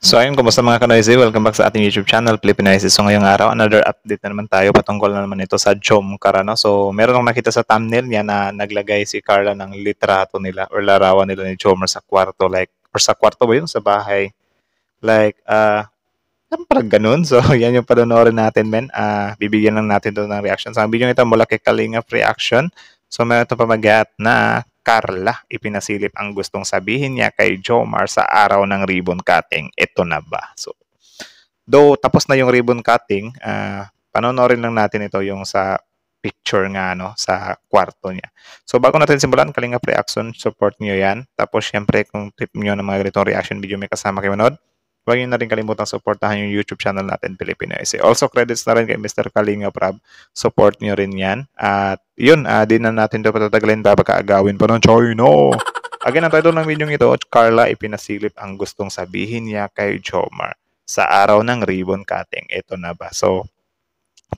So ayun, kumusta mga ka-Noisy? Welcome back sa ating YouTube channel, Filipinoisy. So ngayong araw, another update na naman tayo patungkol na naman ito sa Jomcar. No? So meron akong nakita sa thumbnail niya na naglagay si Carla ng litrato nila or larawan nila ni Jomar sa kwarto. Like, or sa kwarto ba yun? Sa bahay. Like, parang ganun. So yan yung panonoorin natin, men. Bibigyan lang natin doon ng reaction. So ang video nito mula kay Kalingap Reaction. So meron ito pamagat na Carla, ipinasilip ang gustong sabihin niya kay Jomar sa araw ng ribbon cutting. Ito na ba? So, though tapos na yung ribbon cutting, panonoorin lang natin ito yung sa picture nga no, sa kwarto niya. So, bago natin simulan, Kalingap Reaction, support niyo yan. Tapos, syempre, kung trip niyo ng mga ganitong reaction video may kasama kayo manood, huwag niyo na rin kalimutang supportahan yung YouTube channel natin, Filipinoisy. Also, credits na rin kay Mr. Kalingap Rab. Support niyo rin yan. At yun, di na natin ito patatagalin, babaka-agawin pa ng China. Again, ang title ng video ito, Carla ipinasilip ang gustong sabihin niya kay Jomar sa araw ng ribbon cutting. Ito na ba? So,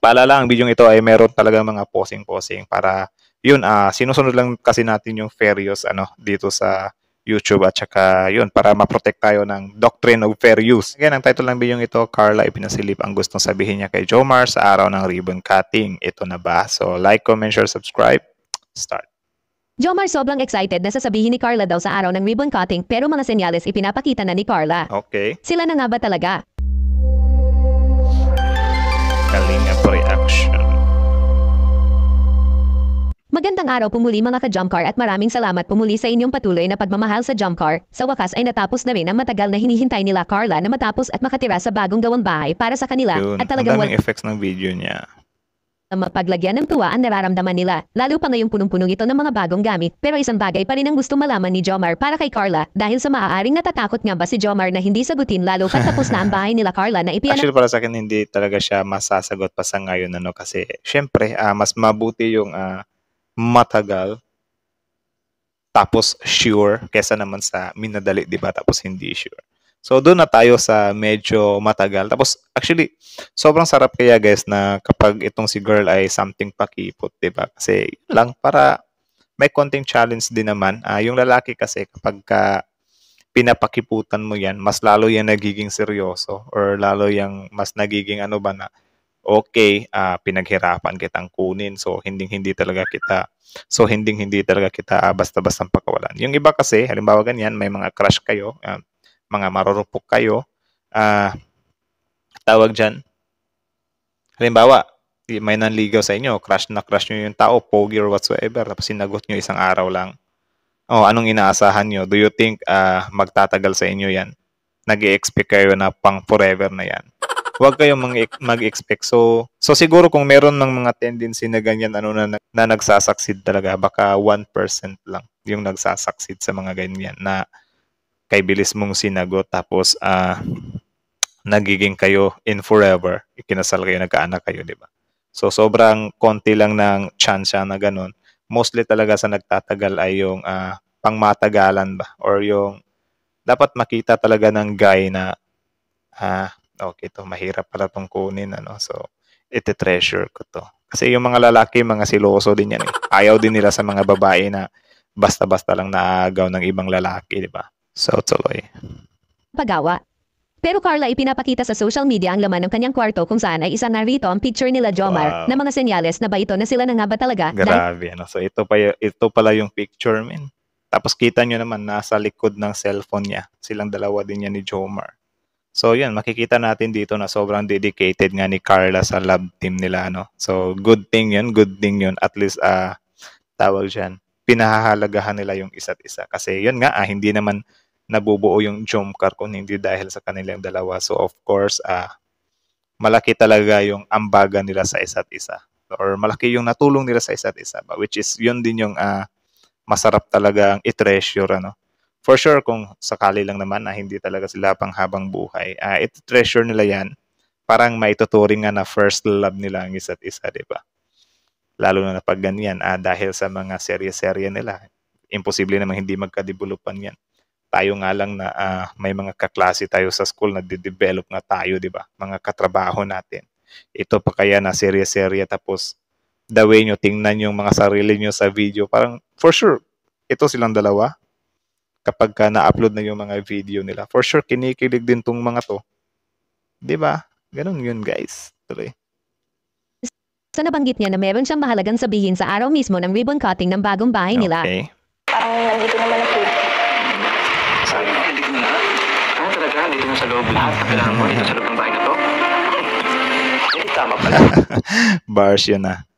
paalala, ang video ito ay meron talaga mga posing-posing para yun, sinusunod lang kasi natin yung fair use dito sa YouTube at saka yun, para ma-protect tayo ng doctrine of fair use. Again, ang title ng video ito, Carla ipinasilip ang gustong sabihin niya kay Jomar sa araw ng ribbon cutting. Ito na ba? So, like, comment, share, subscribe. Start. Jomar sobrang excited na sasabihin ni Carla daw sa araw ng ribbon cutting pero mga senyales ipinapakita na ni Carla. Okay. Sila na nga ba talaga? Kalingap Reaction. Magandang araw pumuli mga ka-Jomcar at maraming salamat pumuli sa inyong patuloy na pagmamahal sa Jomcar. Sa wakas ay natapos na rin ang matagal na hinihintay nila Carla na matapos at makatira sa bagong gawang bahay para sa kanila. Yun. At talagang ang daming effects ng video niya. Mapaglagyan ng tuwa ang nararamdaman nila, lalo pa ngayong punong-punong ito ng mga bagong gamit. Pero isang bagay pa rin ang gusto malaman ni Jomar para kay Carla dahil sa maaaring natatakot nga ba si Jomar na hindi sagutin lalo pat tapos na ang bahay nila Carla na Actually, para sa akin, hindi talaga siya masasagot pa sa ngayon. Kasi, syempre, mas mabuti yung matagal tapos sure kesa naman sa minadali, di ba? Tapos hindi sure. So, doon na tayo sa medyo matagal. Tapos, actually, sobrang sarap kaya guys na kapag itong si girl ay something pakipot, di ba? Kasi lang para may konting challenge din naman. Yung lalaki kasi kapag pinapakiputan mo yan, mas lalo yan nagiging seryoso or lalo yung mas nagiging okay, pinaghirapan kitang kunin. So, hindi talaga kita basta-bastang pakawalan. Yung iba kasi, halimbawa ganyan, may mga crush kayo, mga marurupok kayo, tawag dyan, halimbawa, may nanligaw sa inyo, crush nyo yung tao, pogi or whatsoever, tapos sinagot nyo isang araw lang. Anong inaasahan nyo? Do you think magtatagal sa inyo yan? Nag-i-expect kayo na pang forever na yan? Huwag kayong mag-expect. So siguro kung meron ng mga tendency na ganyan, na nagsasucceed talaga, baka 1% lang yung nagsasucceed sa mga ganyan na kay bilis mong sinagot tapos nagiging kayo in forever, ikinasal kayo, nagkaanak kayo, di ba? So sobrang konti lang ng chance na ganun. Mostly talaga sa nagtatagal ay yung pangmatagalan ba or yung dapat makita talaga ng guy na okay to, mahirap pala tong kunin so ite-treasure ko to. Kasi yung mga lalaki, mga siloso din yan eh. Ayaw din nila sa mga babae na basta-basta lang naagaw ng ibang lalaki, di ba? So, tuloy. Pagawa. Pero Carla ipinapakita sa social media ang laman ng kanyang kwarto kung saan ay isa narito ang picture nila Jomar na mga senyales na ba ito na sila na nga ba talaga? Grabe, So ito pala yung picture, men. Tapos kita nyo naman, nasa likod ng cellphone niya. Silang dalawa din yan ni Jomar. So yun, makikita natin dito na sobrang dedicated nga ni Carla sa love team nila, So good thing yun. At least, tawag dyan, pinahahalagahan nila yung isa't isa. Kasi yun nga, hindi naman nabubuo yung Jomcar kung hindi dahil sa kanilang dalawa. So of course, malaki talaga yung ambagan nila sa isa't isa. Or malaki yung natulong nila sa isa't isa. Which is, yun din yung masarap talagang i-treasure, For sure, kung sakali lang naman na hindi talaga sila pang habang buhay, i-treasure nila yan. Parang maituturing nga na first love nila ang isa't isa, di ba? Lalo na pag ganyan, dahil sa mga serye-serye nila, imposible namang hindi magkadebulupan yan. Tayo nga lang na may mga kaklase tayo sa school na de-develop nga tayo, di ba? Mga katrabaho natin. Ito pa kaya na serye-serye tapos the way nyo tingnan yung mga sarili nyo sa video, parang for sure, ito silang dalawa. kapag na-upload na yung mga video nila. For sure, kinikilig din tong mga to. 'Di ba? Ganun yun, guys. Tuloy. Sa nabanggit niya na meron siyang mahalagang sabihin sa araw mismo ng ribbon cutting ng bagong bahay nila. Okay. Parang nandito naman ang food. Sabi mo, nandito na lahat. Ano talaga? Nandito na sa loob lahat. Kailangan mo dito sa loob ng bahay na to. Hindi tama pala. Bars yun na.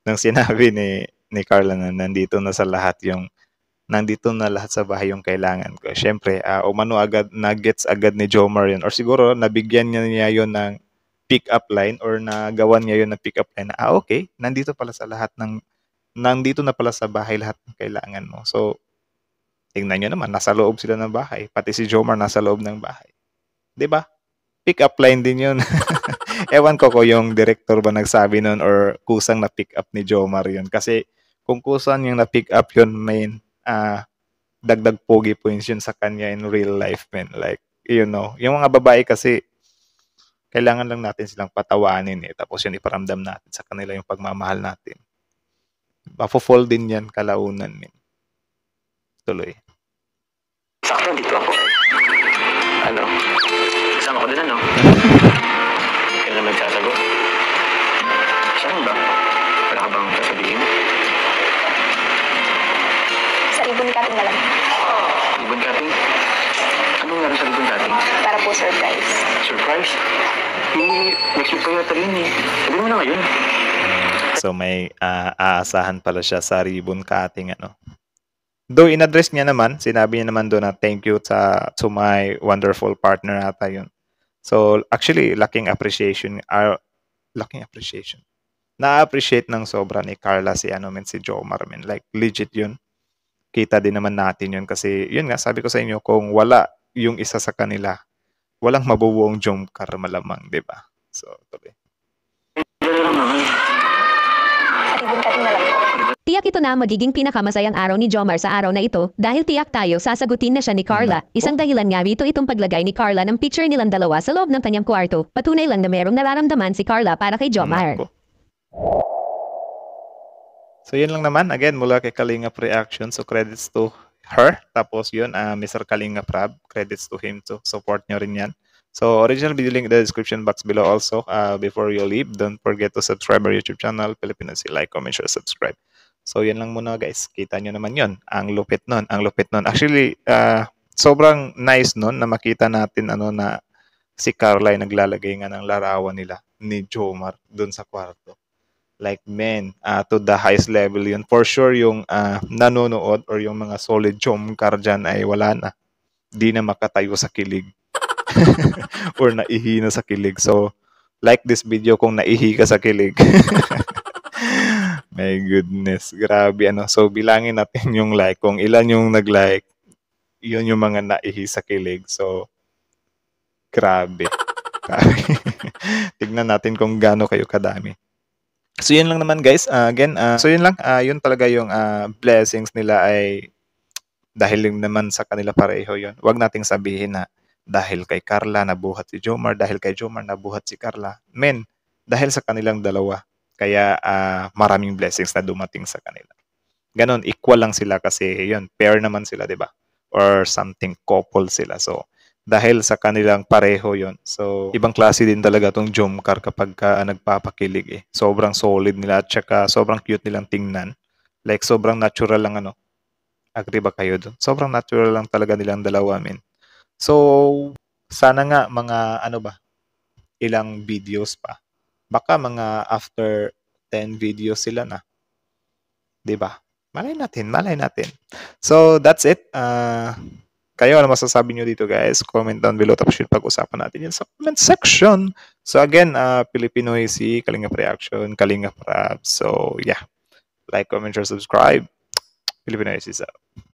Nang sinabi ni Carla na nandito na lahat sa bahay yung kailangan ko. Siyempre, umano agad, nagets agad ni Jomar yun. Or siguro, nabigyan niya yun ng pick-up line or nagawan niya yun ng pick-up line na, okay, nandito na pala sa bahay lahat ng kailangan mo. So, tingnan nyo naman, nasa loob sila ng bahay. Pati si Jomar nasa loob ng bahay. 'Di ba? Pick-up line din yun. Ewan ko yung director ba nagsabi nun or kusang na pick up ni Jomar yun. Kasi kung kusang yung na pick up yun, dagdag pogi points yun sa kanya in real life, man. Like, you know, yung mga babae kasi, kailangan lang natin silang patawanin tapos yun iparamdam natin sa kanila yung pagmamahal natin. Mafo-fall din yan kalaunan, man. Tuloy. Sakto, dito ako. Ano? Kasama ko din, ano? Kailan naman sasagot? Saan ba? Wala ka bang sasabihin? Sa ribbon cutting na lang. Ribbon cutting? Anong meron sa ribbon cutting? Para po surprise. Surprise? Next week pa yata yun eh. Sabihin mo na ngayon. So may aasahan pala siya sa ribbon cutting, ano. Though in-address niya naman, sinabi niya naman doon na thank you to my wonderful partner ata yun. So actually, laking appreciation. Na-appreciate ng sobra ni Carla si Jomar, man. Like legit yun. Kita din naman natin yun kasi yun nga, sabi ko sa inyo, kung wala yung isa sa kanila, walang mabubuong Jomcar malamang, di ba? So, tuloy. Sa ribbon cutting na lang po. Tiyak ito na magiging pinakamasayang araw ni Jomar sa araw na ito dahil tiyak tayo sasagutin na siya ni Carla. Isang dahilan nga rito itong paglagay ni Carla ng picture nilang dalawa sa loob ng kanyang kwarto. Patunay lang na merong nararamdaman si Carla para kay Jomar. Nako. So yun lang naman, again, mula kay Kalingap Reaction. So credits to her. Tapos yun, Mr. Kalingap Rab, credits to him too. Support nyo rin yan. So original video link in the description box below also. Before you leave, don't forget to subscribe our YouTube channel, Pilipinas. Like, comment, share, subscribe. So yan lang muna, guys. Kita nyo naman yun. Ang lupit nun. Actually, sobrang nice nun na makita natin na si Carla ay naglalagay nga ng larawan nila ni Jomar dun sa kwarto. Like, men, to the highest level yun. For sure, yung nanonood or yung mga solid Jomcar dyan ay wala na. Di na makatayo sa kilig. Or naihi na sa kilig. So, like this video kung naihi ka sa kilig. My goodness. Grabe, So, bilangin natin yung like. Kung ilan yung nag-like, yun yung mga naihi sa kilig. So, grabe. Tignan natin kung gaano kayo kadami. So, yun lang naman, guys. Again, so yun lang. Yun talaga yung blessings nila ay dahil naman sa kanila pareho yun. Huwag nating sabihin na dahil kay Carla nabuhat si Jomar, dahil kay Jomar nabuhat si Carla. Men, dahil sa kanilang dalawa. Kaya maraming blessings na dumating sa kanila. Ganon, equal lang sila kasi yun, pair naman sila, di ba? Or something, couple sila. So, dahil sa kanilang pareho yun. So, ibang klase din talaga tong Jomcar kapag nagpapakilig Sobrang solid nila at saka sobrang cute nilang tingnan. Like, sobrang natural lang Agree ba kayo doon? Sobrang natural lang talaga nilang dalawa, men. So, sana nga mga ilang videos pa. Baka mga after 10 videos sila na. 'Di ba? Malay natin. So, that's it. Kayo, ano masasabi nyo dito, guys? Comment down below tapos yun pag-usapan natin yan sa comment section. So, again, Filipinoy si Kalingap Reaction, Kalingap Rab. So, yeah. Like, comment, share, subscribe. Filipinoy is out.